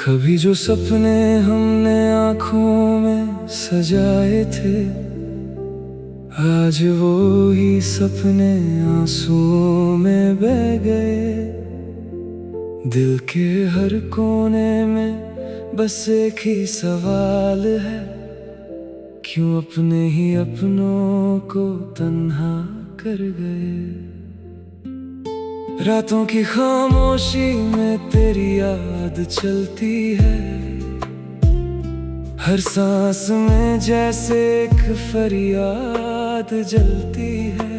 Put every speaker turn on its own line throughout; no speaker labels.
कभी जो सपने हमने आँखों में सजाए थे, आज वो ही सपने आंसुओं में बह गए। दिल के हर कोने में बस एक ही सवाल है, क्यों अपने ही अपनों को तन्हा कर गए। रातों की खामोशी में तेरी याद चलती है, हर सांस में जैसे एक फरियाद जलती है।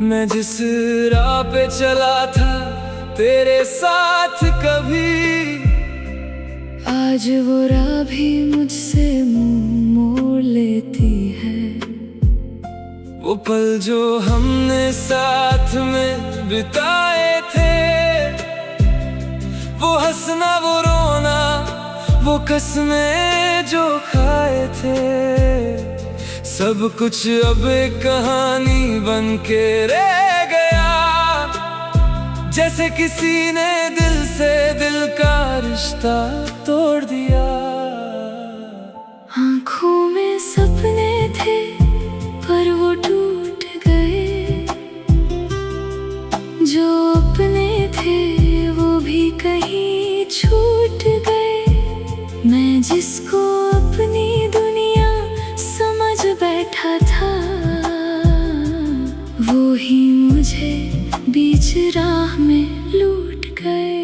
मैं जिस राह पे चला था तेरे साथ कभी, आज वो राह भी मुझसे मुंह मोड़ लेती है। वो पल जो हमने साथ में बिताए थे, वो हंसना वो रोना वो कसमें जो खाए थे, सब कुछ अब एक कहानी बन के रह गया। जैसे किसी ने दिल से दिल का रिश्ता तोड़ दिया।
आँखों में सपने थे पर वो टूट गए, जो अपने थे वो भी कहीं छूट गए। मैं जिसको अपनी दुनिया समझ बैठा था, वो ही मुझे बीच राह में लूट गए।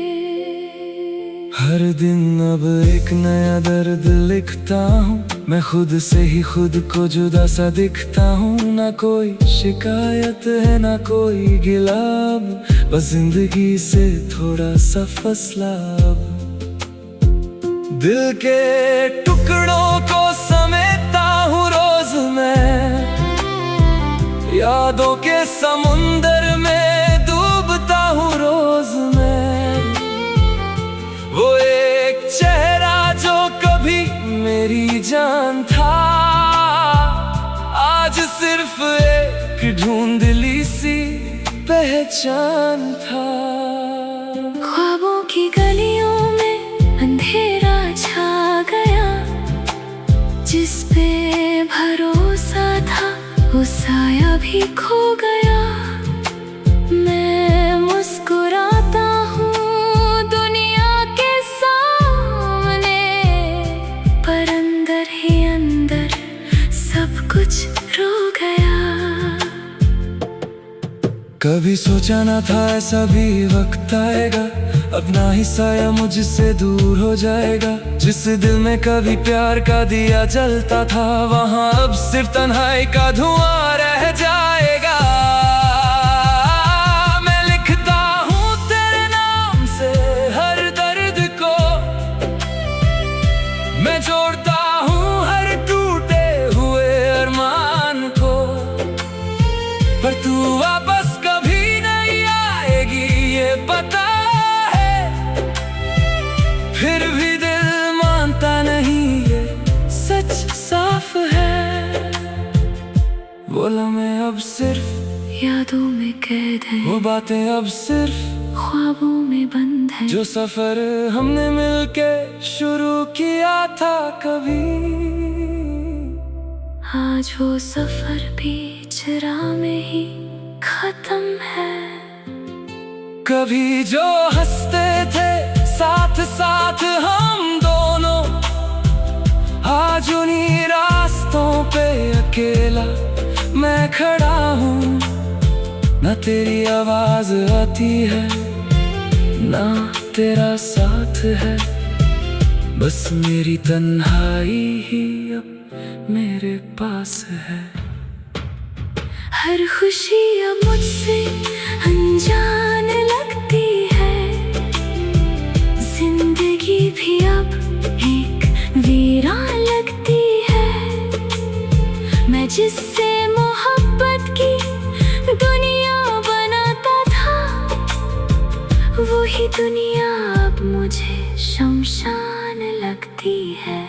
हर दिन अब एक नया दर्द लिखता हूँ, मैं खुद से ही खुद को जुदा सा दिखता हूँ। ना कोई शिकायत है ना कोई गिला, बस जिंदगी से थोड़ा सा फसला। दिल के टुकड़ों को समेटता हूँ रोज मैं, यादों के समुंदर में डूबता हूँ रोज मैं। वो एक चेहरा जो कभी मेरी जान था, आज सिर्फ एक ढूंढली सी पहचान था।
ख्वाबों की गलियों में अंधेरा छा गया, जिस पे भरोसा था वो साया भी खो गया। मैं मुस्कुराता हूँ दुनिया के सामने, पर अंदर ही अंदर सब कुछ रो गया।
कभी सोचा ना था ऐसा भी वक्त आएगा, अपना ही साया मुझसे दूर हो जाएगा। जिस दिल में कभी प्यार का दिया जलता था, वहाँ अब सिर्फ तन्हाई का धुआं रह जाएगा। मैं लिखता हूँ तेरे नाम से हर दर्द को, मैं जोड़ता हूँ हर टूटे हुए अरमान को, पर तू वापस कभी नहीं आएगी ये पता है। फिर भी दिल मानता नहीं ये सच साफ है। वो लम्हे अब सिर्फ
यादों में कैद है,
वो बातें अब सिर्फ
ख्वाबों में बंद है।
जो सफर हमने मिलके शुरू किया था कभी,
आज वो सफर बीच राह में ही खत्म है।
कभी जो हंसते थे साथ साथ हम दोनों, आज उन्हीं रास्तों पे अकेला मैं खड़ा हूँ। ना तेरी आवाज आती है ना तेरा साथ है, बस मेरी तन्हाई ही अब मेरे पास है।
हर खुशी अब मुझसे अनजान लगती है, जिंदगी भी अब एक वीरान लगती है। मैं जिससे मोहब्बत की दुनिया बनाता था, वही दुनिया अब मुझे शमशान लगती है।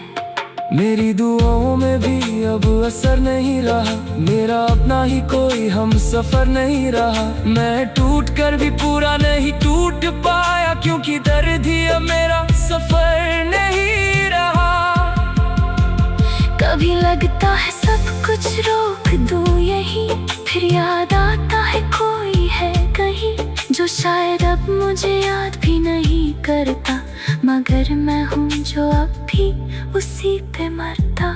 मेरी दुआओं में भी अब असर नहीं रहा, मेरा अपना ही कोई हम सफर नहीं रहा। मैं टूट कर भी पूरा नहीं टूट पाया, क्योंकि दर्द ही अब मेरा सफर नहीं रहा।
कभी लगता है सब कुछ रोक दूं यहीं, फिर याद आता है कोई है कहीं, जो शायद अब मुझे याद भी नहीं करता, मगर मैं हूँ जो अब भी उसी पे मरता।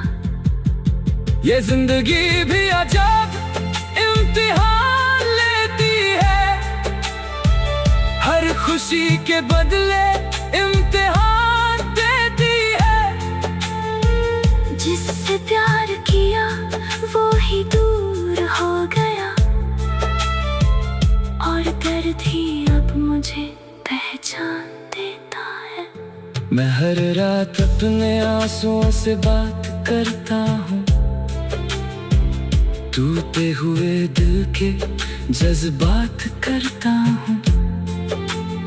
ये जिंदगी भी अजब इम्तिहान लेती है, हर खुशी के बदले इम्तिहान देती है।
जिससे प्यार किया वो ही दूर हो गया, और दर्द ही अब मुझे पहचान देता है।
मैं हर रात अपने आंसुओं से बात करता हूँ, टूटे हुए दिल के जज्बात करता हूँ।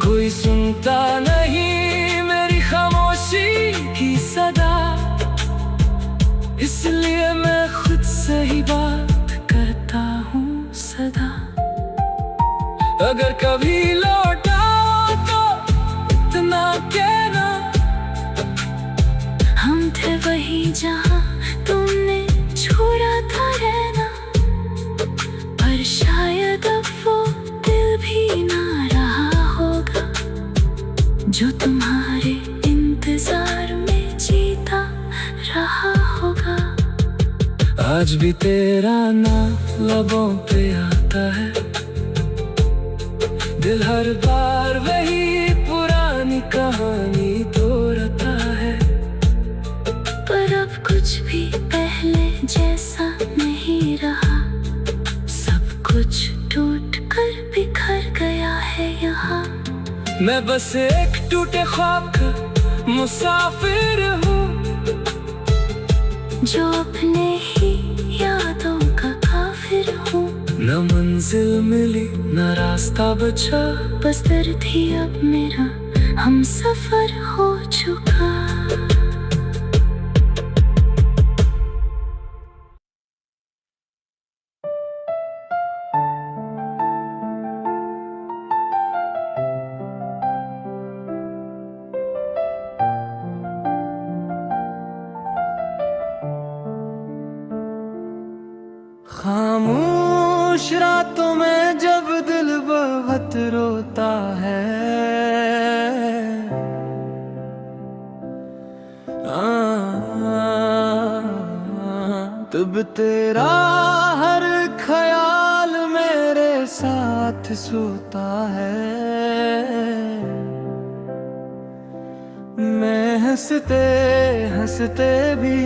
कोई सुनता नहीं मेरी खामोशी की सदा, इसलिए मैं खुद से ही बात करता हूँ सदा। अगर कभी लौटाओ तो इतना कहना,
हम थे वही जहाँ तुमने छोड़ा था रहना, पर शायद अब वो दिल भी ना रहा होगा, जो तुम्हारे इंतजार में जीता रहा होगा।
आज भी तेरा नाम लबों पे आता है, दिल हर बार वही पुरानी कहानी दोहराता है।
पर अब कुछ भी पहले जैसा नहीं रहा, सब कुछ टूट कर बिखर गया है यहाँ।
मैं बस एक टूटे ख्वाब का मुसाफिर हूँ,
जो अपने ही यादों का काफिर हूँ।
न मंजिल मिली न रास्ता बचा,
बस दर्द ही अब मेरा हम सफर हो चुका।
खामोश रातों में जब दिल बहुत रोता है, तब तेरा हर ख्याल मेरे साथ सोता है। मैं हंसते हंसते भी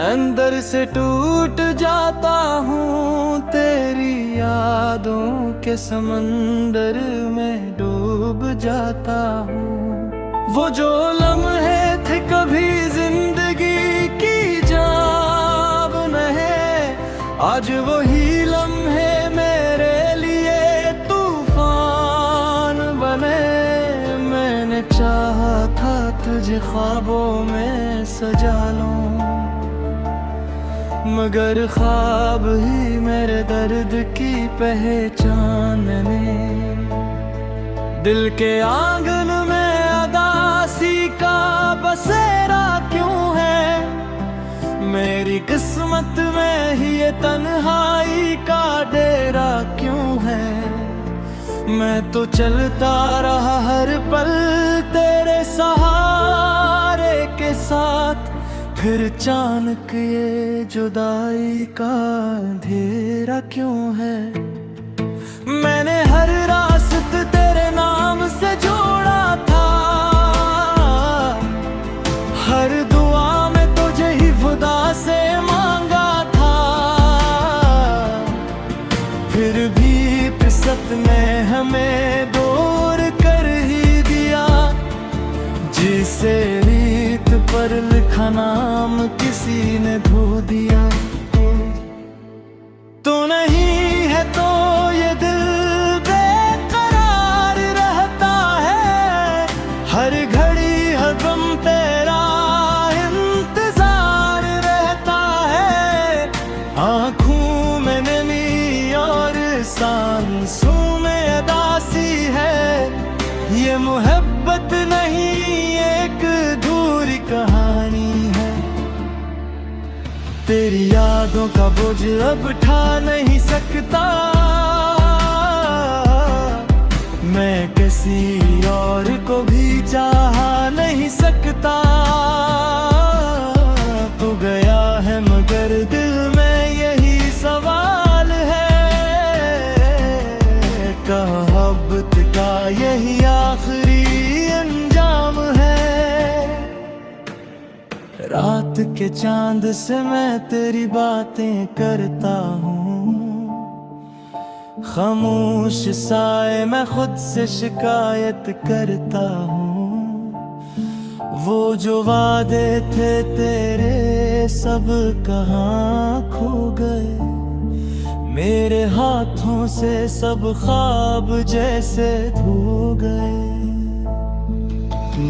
अंदर से टूट जाता हूँ, तेरी यादों के समंदर में डूब जाता हूँ। वो जो लम्हे थे कभी जिंदगी की जाब नहीं, आज वही लम्हे मेरे लिए तूफान बने। मैंने चाहा था तुझे ख्वाबों में सजा लूं, मगर ख्वाब ही मेरे दर्द की पहचान ने। दिल के आंगन में अदासी का बसेरा क्यों है, मेरी किस्मत में ही ये तन्हाई का डेरा क्यों है। मैं तो चलता रहा हर पल तेरे सहारे के साथ, फिर अचानक ये जुदाई का अंधेरा क्यों है। मैंने हर रास्ता तेरे नाम से जोड़ा था, हर दुआ में तुझे ही खुदा से मांगा था, फिर भी किस्मत ने हमें दूर कर ही दिया। जिसे रीत पर लिखा नाम किसी ने धो दिया। तो नहीं है तो ये दिल बेकरार रहता है, हर घड़ी हर गम तेरा इंतजार तेरी यादों का बोझ अब उठा नहीं सकता, मैं किसी और को भी चाह नहीं सकता। तू गया है मगर दिल में यही सवाल है, कहावत का यही आखिरी अंजाम है। रात के चांद से मैं तेरी बातें करता हूँ, खामोश साए मैं खुद से शिकायत करता हूँ। वो जो वादे थे तेरे सब कहाँ खो गए, मेरे हाथों से सब ख्वाब जैसे धो गए।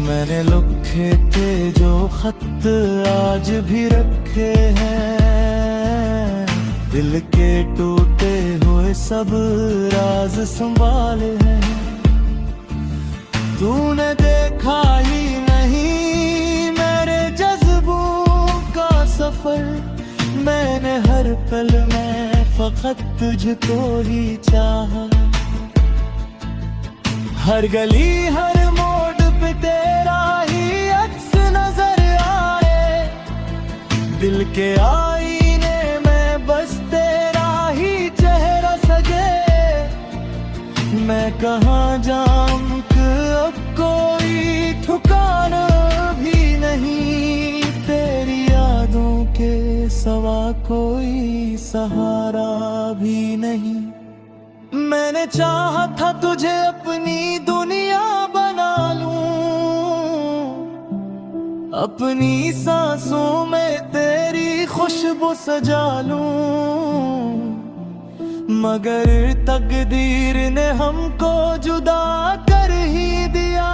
मैंने लिखे थे जो खत आज भी रखे हैं, दिल के टूटे हुए सब राज संभाले हैं। तूने देखा ही नहीं मेरे जज्बों का सफर, मैंने हर पल में फकत तुझको ही चाहा। हर गली हर मोड़ पे तेरा ही अक्स नजर आए, दिल के आईने में बस तेरा ही चेहरा सजे। मैं कहाँ जाऊं कि अब कोई ठिकाना भी नहीं, तेरी यादों के सवा कोई सहारा भी नहीं। मैंने चाहा था तुझे अपनी दुनिया बना लूं, अपनी सांसों में तेरी खुशबू सजा लूं, मगर तकदीर ने हमको जुदा कर ही दिया।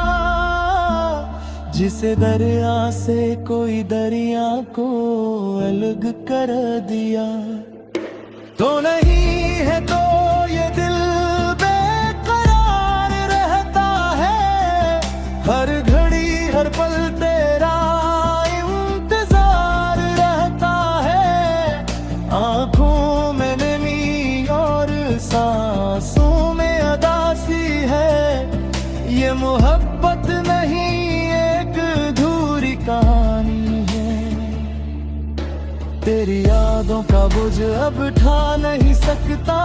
जिसे दरिया से कोई दरिया को अलग कर दिया। तो नहीं है तो ये दिल बेकरार रहता है, हर घड़ी हर पल तेरा इंतजार रहता है। आंखों में नमी और सांसों में अदासी है, ये मोहब्बत नहीं एक अधूरी कहानी है। तेरी यादों का बोझ अब उठा नहीं सकता,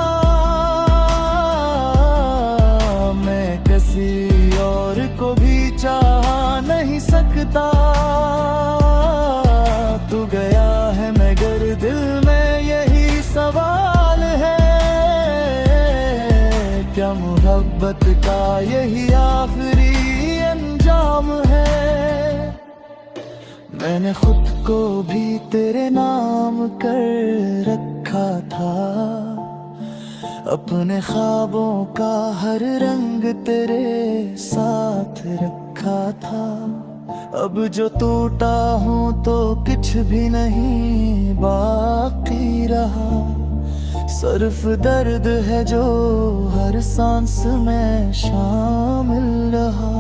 मैं किसी और को भी चाह नहीं सकता। तू गया है मगर दिल में यही सवाल है, क्या मोहब्बत का यही आखिरी अंजाम है। मैंने खुद को भी तेरे नाम कर रखा था, अपने ख्वाबों का हर रंग तेरे साथ रखा था। अब जो टूटा हूँ तो कुछ भी नहीं बाकी रहा, सिर्फ दर्द है जो हर सांस में शामिल रहा।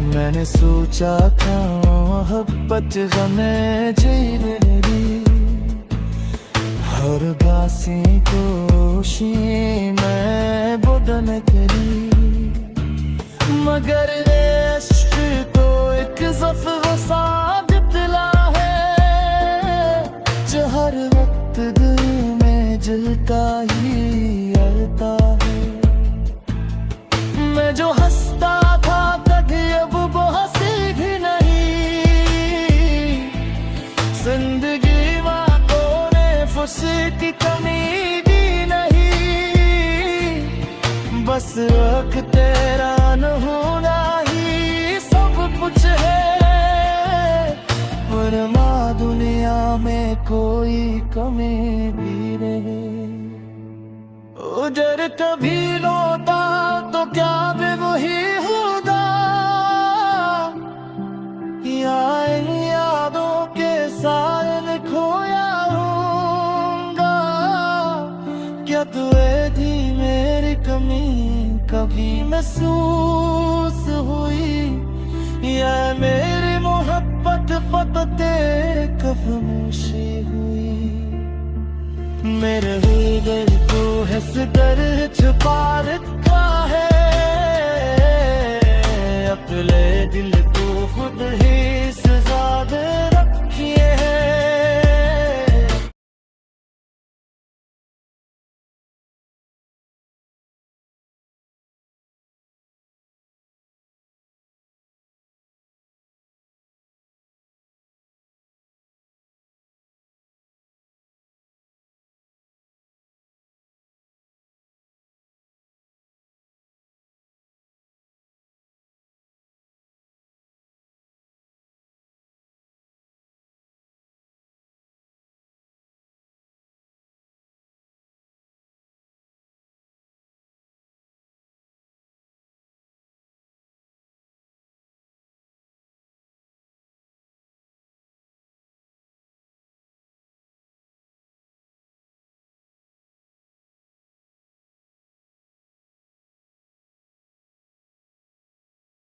मैंने सोचा था मोहब्बत गमे जी मेरी, हर बासी कोशी मैं बुदन करी, मगर इश्क तो एक ज़फ़्र सा बितला है, जो हर वक्त दिल में जलता ही रहता है। मैं जो हंसता था कभी अब वो हंसी भी नहीं, जिंदगी वालों ने खुशी की कमी भी नहीं, बस वक्त तेरा न होना ही सब कुछ है। वरना दुनिया में कोई कमी भी रहे, उधर कभी लौटा तो क्या भी वही होगा, या इन यादों के साए खोया होगा। क्या तुझे थी मेरी कमी कभी महसूस हुई, या मेरी मोहब्बत फतते कब खामोशी हुई। मेरे हुई दिल को है सिदर छुपा रखा है, अपने दिल को खुद ही